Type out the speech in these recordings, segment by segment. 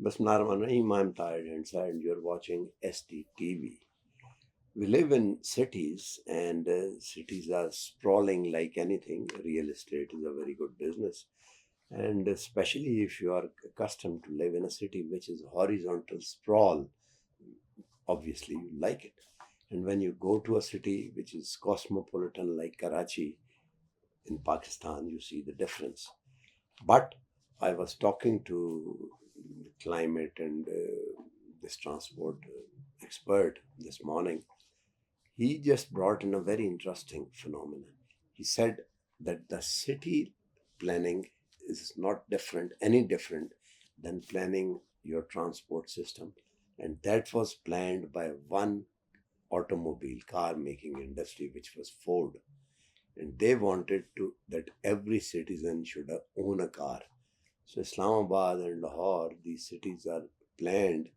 Bismillahirrahmanirrahim. I'm tired inside and you're watching SDTV. We live in cities and cities are sprawling like anything. Real estate is a very good business. And especially if you are accustomed to live in a city which is horizontal sprawl, obviously you like it. And when you go to a city which is cosmopolitan like Karachi in Pakistan, you see the difference. But I was talking to climate and this transport expert this morning. He just brought in a very interesting phenomenon. He said that the city planning is not any different than planning your transport system. And that was planned by one automobile car making industry, which was Ford. And they wanted to that every citizen should own a car. So Islamabad and Lahore, these cities are planned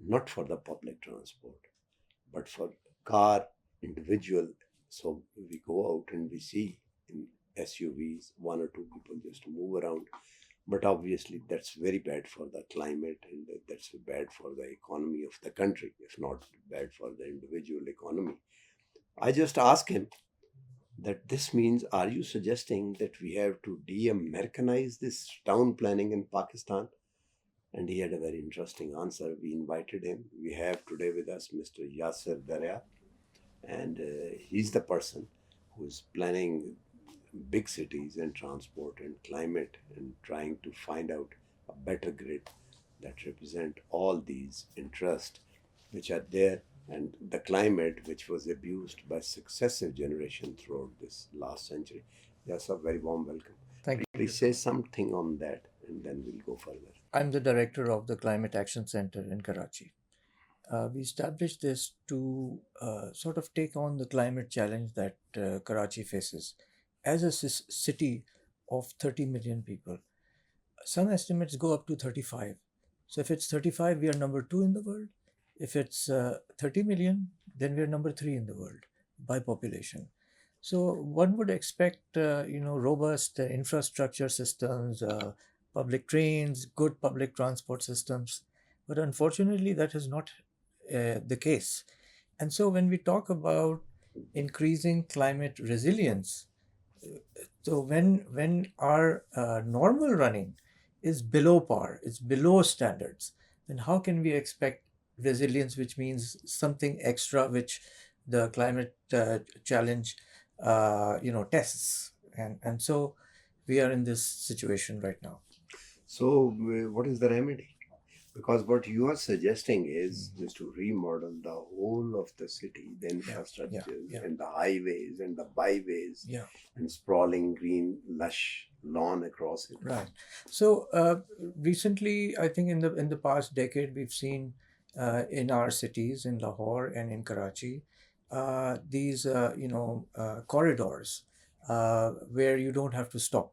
not for the public transport, but for car individual. So we go out and we see in SUVs, one or two people just move around. But obviously, that's very bad for the climate and that's bad for the economy of the country, if not bad for the individual economy. I just asked him that this means, are you suggesting that we have to de-Americanize this town planning in Pakistan? And he had a very interesting answer. We invited him. We have today with us Mr. Yasir Darya, and he's the person who is planning big cities and transport and climate and trying to find out a better grid that represent all these interests which are there and the climate which was abused by successive generations throughout this last century. Yes, a very warm welcome. Thank you. Please say something on that and then we'll go further. I'm the director of the Climate Action Center in Karachi. We established this to sort of take on the climate challenge that Karachi faces. As a city of 30 million people, some estimates go up to 35. So if it's 35, we are number 2 in the world. If it's 30 million, then we are number 3 in the world by population. So one would expect, robust infrastructure systems, public trains, good public transport systems. But unfortunately, that is not the case. And so when we talk about increasing climate resilience, so when our normal running is below par, it's below standards, then how can we expect resilience, which means something extra, which the climate challenge, tests? And so we are in this situation right now. So, what is the remedy? Because what you are suggesting is to remodel the whole of the city, the infrastructures and the highways and the byways and sprawling green, lush lawn across it. Right. So recently, I think in the past decade, we've seen in our cities, in Lahore and in Karachi, these corridors where you don't have to stop.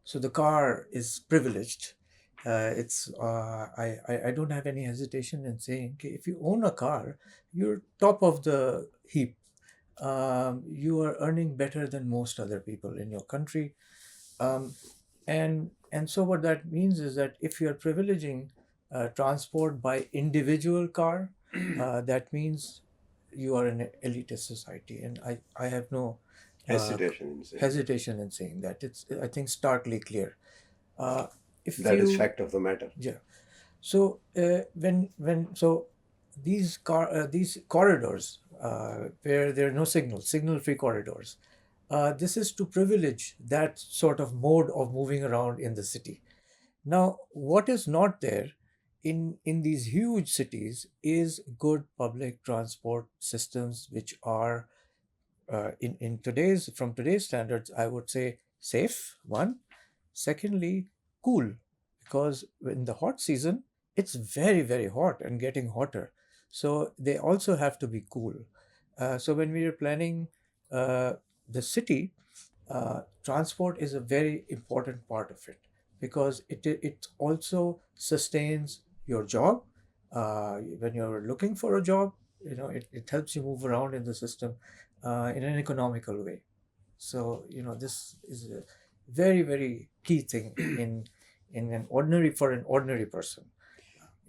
So the car is privileged. I don't have any hesitation in saying, okay, if you own a car, you're top of the heap. You are earning better than most other people in your country. And so what that means is that if you're privileging transport by individual car, that means you are an elitist society. And I have no hesitation in saying that. It's, I think, starkly clear. If that is fact of the matter. Yeah. So so these corridors where there are no signal-free corridors, this is to privilege that sort of mode of moving around in the city. Now, what is not there in these huge cities is good public transport systems, which are from today's standards, I would say safe, one. Secondly, cool, because in the hot season, it's very, very hot and getting hotter. So they also have to be cool. So when we are planning the city, transport is a very important part of it, because it also sustains your job. When you're looking for a job, it helps you move around in the system in an economical way. So this is a very, very key thing for an ordinary person.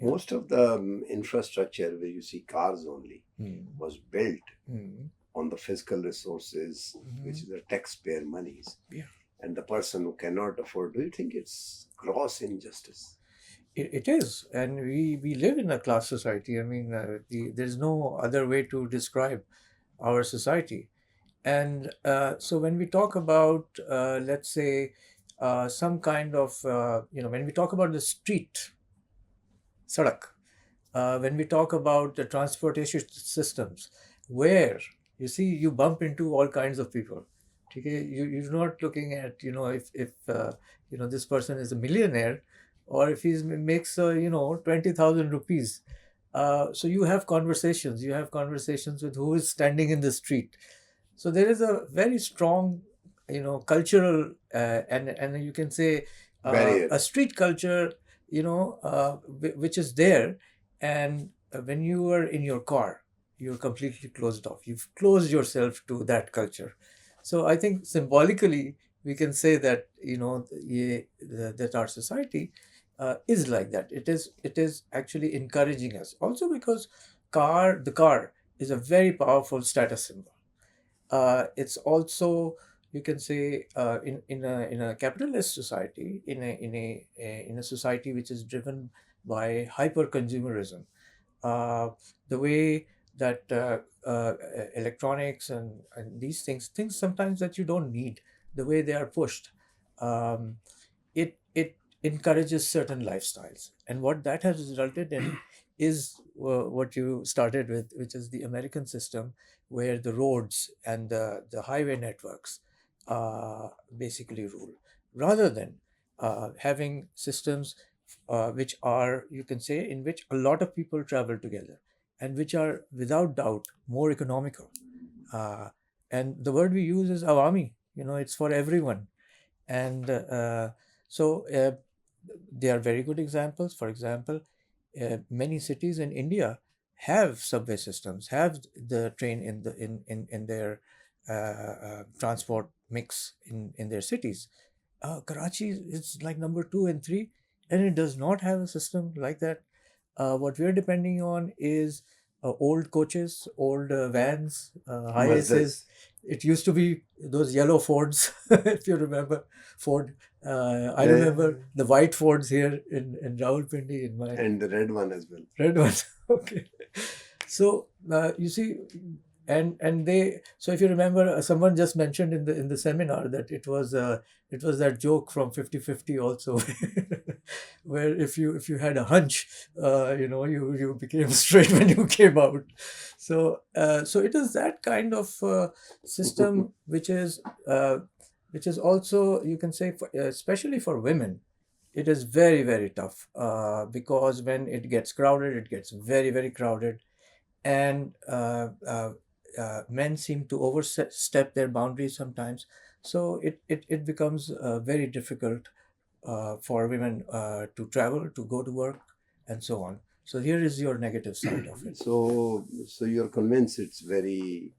Yeah. Most of the infrastructure where you see cars only was built on the physical resources, which is the taxpayer monies. Yeah. And the person who cannot afford, do you think it's gross injustice? It is, and we live in a class society. I mean, there's no other way to describe our society. And so when we talk about, let's say, some kind of, when we talk about the street, sadak, when we talk about the transportation systems, where you see you bump into all kinds of people. Okay, you're not looking at if this person is a millionaire, or if he makes 20,000 rupees. So you have conversations. You have conversations with who is standing in the street. So there is a very strong, cultural, and you can say Barrier. a street culture, which is there. And when you are in your car, you're completely closed off. You've closed yourself to that culture. So I think symbolically we can say that that our society is like that. It is actually encouraging us also, because the car is a very powerful status symbol. It's also, you can say, in a capitalist society, in a society which is driven by hyper consumerism, the way that electronics and these things sometimes that you don't need, the way they are pushed, um, it encourages certain lifestyles, and what that has resulted in is what you started with, which is the American system, where the roads and the highway networks basically rule, rather than having systems which are, you can say, in which a lot of people travel together, and which are without doubt more economical. Uh, and the word we use is awami, it's for everyone. And so they are very good examples. For example, many cities in India have subway systems, have the train in their transport mix in their cities. Karachi is like number two and three, and it does not have a system like that. What we're depending on is old coaches, old vans, high aces. Mazdas. It used to be those yellow Fords, if you remember Ford. I Yeah. remember the white Fords here in Rawalpindi, in my And the red one as well. red ones. Okay. So you see, and they. So if you remember, someone just mentioned in the seminar that it was that joke from 50/50 also, where if you had a hunch, you became straight when you came out. So it is that kind of system which is also, you can say, especially for women, it is very, very tough, because when it gets crowded, it gets very, very crowded, and men seem to overstep their boundaries sometimes. So it becomes very difficult for women to travel, to go to work, and so on. So here is your negative side of it. So you're convinced it's very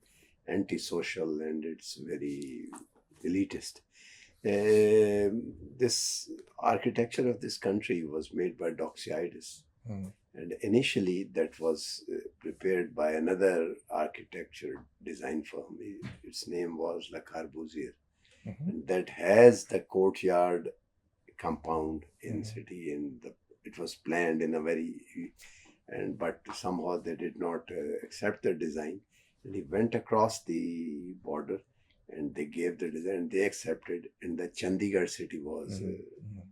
antisocial and it's very elitist. This architecture of this country was made by Doxiadis, Mm. and initially that was prepared by another architecture design firm. Its name was Le Corbusier, Mhm. and that has the courtyard compound in Mhm. city, and it was planned in a very, and but somehow they did not accept the design, and he went across the border, and they gave the design, they accepted, and the Chandigarh city was Mhm.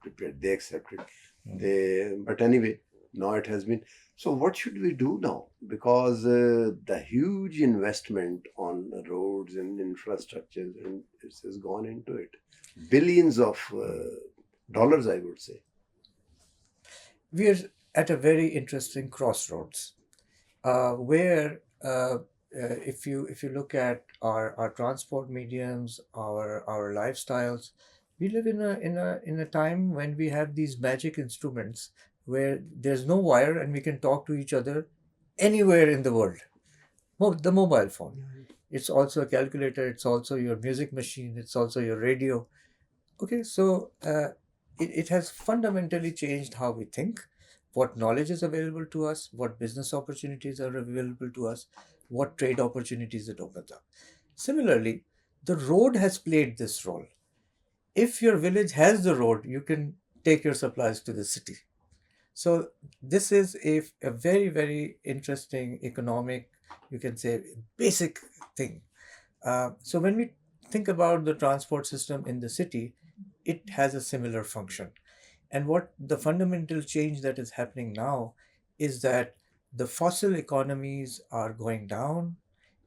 prepared, they accepted. Mhm. But anyway, now it has been. So what should we do now? Because the huge investment on roads and infrastructure, and it has gone into it, billions of dollars, I would say. We're at a very interesting crossroads, where if you look at our transport mediums, our lifestyles, we live in a time when we have these magic instruments where there's no wire and we can talk to each other anywhere in the world. The mobile phone. It's also a calculator. It's also your music machine. It's also your radio. Okay, so it has fundamentally changed how we think, what knowledge is available to us, what business opportunities are available to us, what trade opportunities it opens up. Similarly, the road has played this role. If your village has the road, you can take your supplies to the city. So this is a very, very interesting economic, you can say, basic thing. So when we think about the transport system in the city, it has a similar function. And what the fundamental change that is happening now is that the fossil economies are going down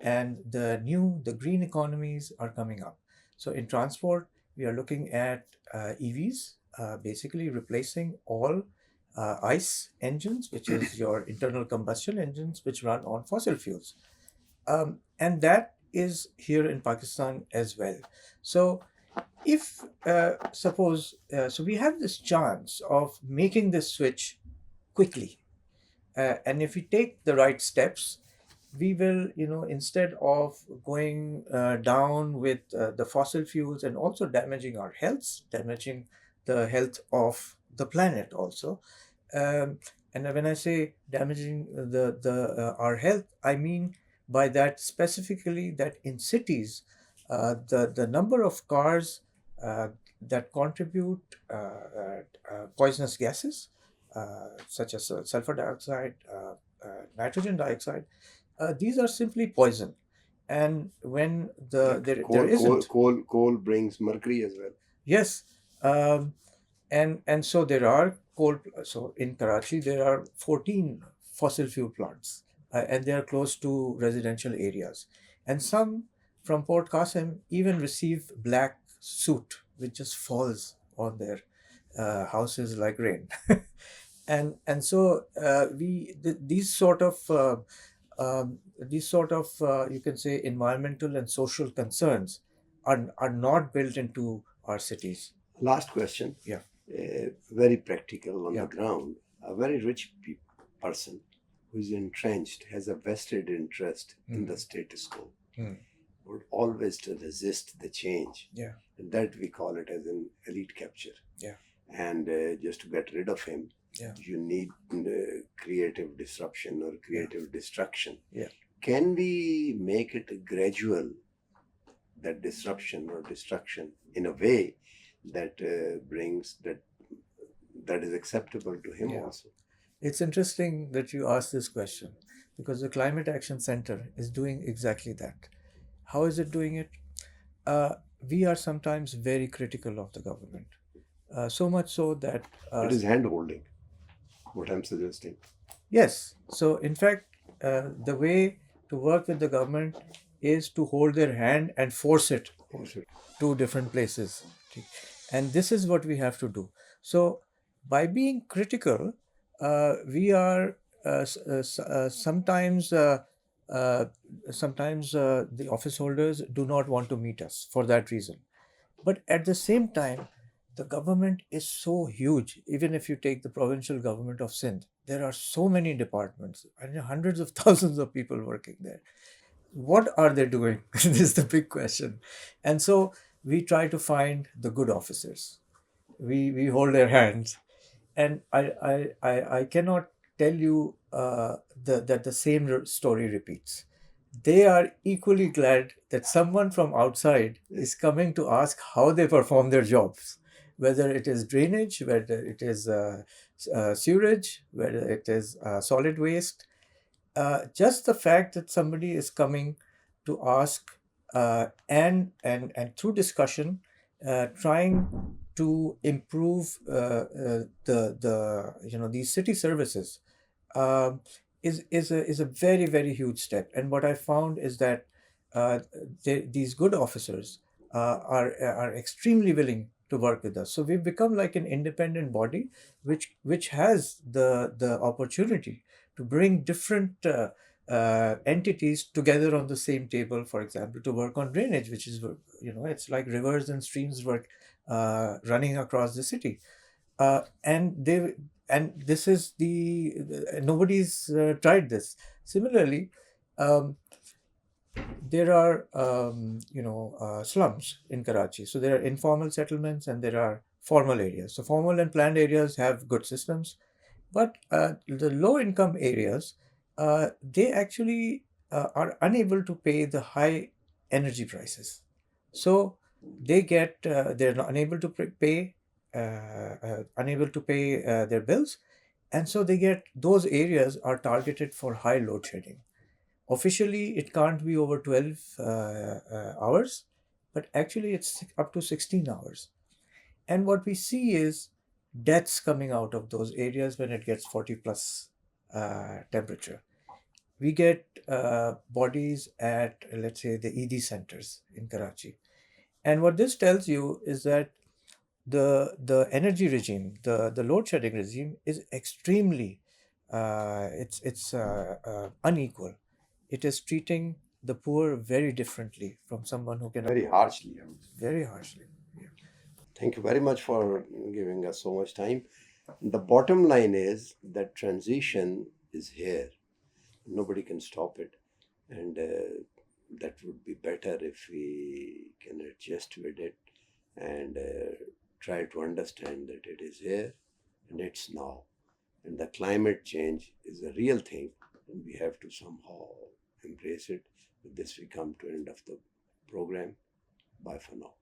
and the green economies are coming up. So in transport, we are looking at EVs, basically replacing all ICE engines, which is your internal combustion engines, which run on fossil fuels. And that is here in Pakistan as well. So if suppose so we have this chance of making this switch quickly, and if we take the right steps, we will, instead of going down with the fossil fuels and also damaging our health, damaging the health of the planet also. And when I say damaging the our health, I mean by that specifically that in cities, the number of cars that contribute poisonous gases, such as sulfur dioxide, nitrogen dioxide, these are simply poison. And when there Coal, isn't, coal brings mercury as well. yes, um, and so there are so in Karachi there are 14 fossil fuel plants, and they are close to residential areas, and some from Port Qasim even receive black soot which just falls on their houses like rain. And so these sort of you can say environmental and social concerns are not built into our cities. Last question. Yeah. Very practical on Yeah. the ground. A very rich person who is entrenched, has a vested interest in the status quo, would always to resist the change. Yeah. And that we call it as an elite capture. Yeah. And just to get rid of him, Yeah. you need creative disruption or creative destruction. Yeah. Can we make it gradual, that disruption or destruction, in a way that brings that is acceptable to him Yeah. also? It's interesting that you asked this question because the Climate Action Center is doing exactly that. How is it doing it? We are sometimes very critical of the government, so much so that It is hand holding, what I'm suggesting. yes. So in fact, the way to work with the government is to hold their hand and force it to different places. And this is what we have to do. So by being critical, we are sometimes uh, the office holders do not want to meet us for that reason. But at the same time, the government is so huge. Even if you take the provincial government of Sindh, there are so many departments and hundreds of thousands of people working there. What are they doing? This is the big question. And so we try to find the good officers. We hold their hands, and I cannot tell you that the same story repeats. They are equally glad that someone from outside is coming to ask how they perform their jobs, whether it is drainage, whether it is sewerage, whether it is solid waste. Just the fact that somebody is coming to ask, and through discussion, trying to improve these city services, um, is a very, very huge step. And what I found is that these good officers are extremely willing to work with us. So we've become like an independent body, which has the opportunity to bring different entities together on the same table. For example, to work on drainage, which is, it's like rivers and streams work running across the city, and this is nobody's tried this. Similarly, um, there are slums in Karachi. So there are informal settlements and there are formal areas. So formal and planned areas have good systems, But the low income areas, they actually are unable to pay the high energy prices. So they're not unable to pay their bills, and so they get those areas are targeted for high load shedding. Officially, it can't be over 12 hours, but actually it's up to 16 hours. And what we see is deaths coming out of those areas when it gets 40 plus temperature. We get bodies at, let's say, the ED centers in Karachi. And what this tells you is that the energy regime, the load shedding regime, is extremely unequal. It is treating the poor very differently from someone who can Very afford it. harshly, I would say. Very harshly. Yeah. Thank you very much for giving us so much time. The bottom line is that transition is here. Nobody can stop it. And that would be better if we can adjust with it and try to understand that it is here and it's now. And the climate change is a real thing, and we have to somehow embrace it. With this, we come to end of the program. Bye for now.